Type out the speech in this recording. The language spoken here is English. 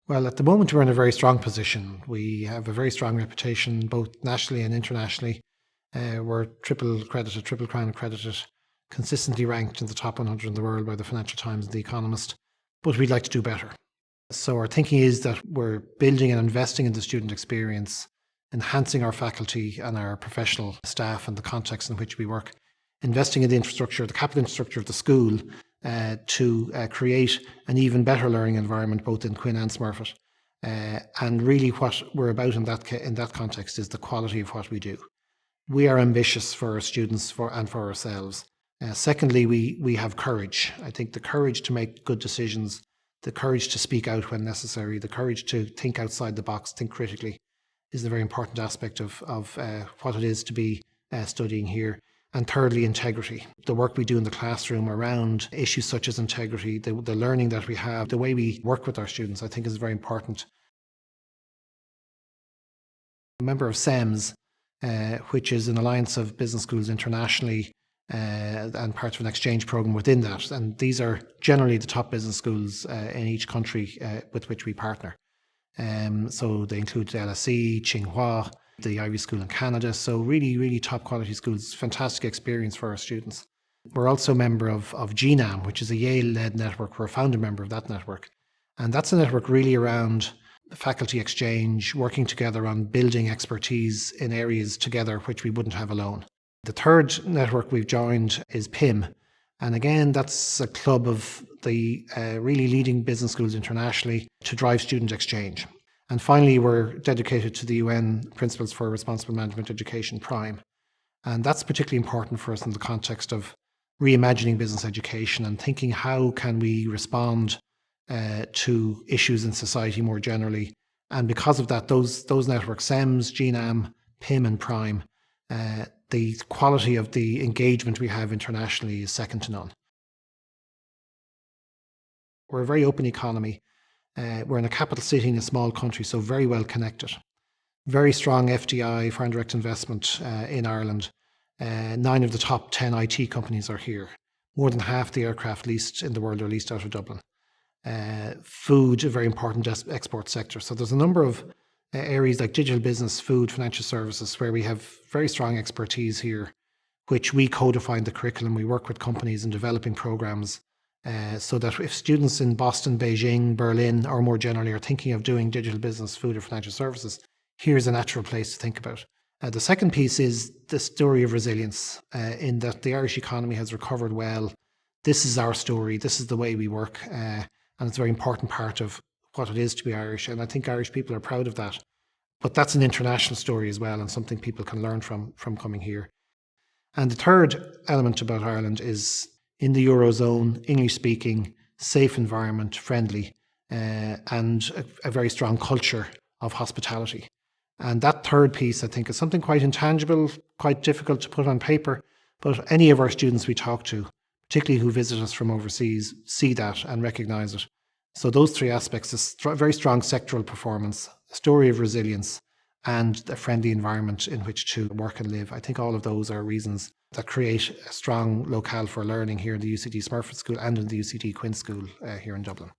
Well, at the moment, we're in a very strong position. We have a very strong reputation, both nationally and internationally. We're triple accredited, triple crown accredited, consistently ranked in the top 100 in the world by the Financial Times and The Economist. But we'd like to do better. So our thinking is that we're building and investing in the student experience, enhancing our faculty and our professional staff and the context in which we work, investing in the infrastructure, the capital infrastructure of the school, to create an even better learning environment both in Quinn and Smurfit. And really what we're about in that context is the quality of what we do. We are ambitious for our students and for ourselves. Secondly, we have courage. I think the courage to make good decisions, the courage to speak out when necessary, the courage to think outside the box, think critically, is a very important aspect of what it is to be studying here. And thirdly, integrity. The work we do in the classroom around issues such as integrity, the learning that we have, the way we work with our students, I think is very important. I'm a member of SEMS, which is an alliance of business schools internationally and part of an exchange program within that. And these are generally the top business schools in each country with which we partner. So they include LSE, Tsinghua, the Ivy School in Canada. So really, really top quality schools, fantastic experience for our students. We're also a member of GNAM, which is a Yale-led network. We're a founder member of that network. And that's a network really around faculty exchange, working together on building expertise in areas together which we wouldn't have alone. The third network we've joined is PIM. And again, that's a club of the really leading business schools internationally to drive student exchange. And finally, we're dedicated to the UN Principles for Responsible Management Education, PRIME. And that's particularly important for us in the context of reimagining business education and thinking how can we respond to issues in society more generally. And because of that, those networks, SEMS, GNAM, PIM and PRIME, the quality of the engagement we have internationally is second to none. We're a very open economy. We're in a capital city in a small country, so very well connected. Very strong FDI, foreign direct investment in Ireland. 9 of the top 10 IT companies are here. More than half the aircraft leased in the world are leased out of Dublin. Food, a very important export sector. So there's a number of areas like digital business, food, financial services, where we have very strong expertise here, which we codify the curriculum. We work with companies in developing programs so that if students in Boston, Beijing, Berlin, or more generally are thinking of doing digital business, food or financial services, here's a natural place to think about. The second piece is the story of resilience, in that the Irish economy has recovered well. This is our story. This is the way we work. And it's a very important part of what it is to be Irish. And I think Irish people are proud of that. But that's an international story as well, and something people can learn from coming here. And the third element about Ireland is in the Eurozone, English speaking, safe environment, friendly, and a very strong culture of hospitality. And that third piece, I think, is something quite intangible, quite difficult to put on paper, but any of our students we talk to, particularly who visit us from overseas, see that and recognise it. So those three aspects, a very strong sectoral performance, a story of resilience, and a friendly environment in which to work and live. I think all of those are reasons that create a strong locale for learning here in the UCD Smurfit School and in the UCD Quinn School here in Dublin.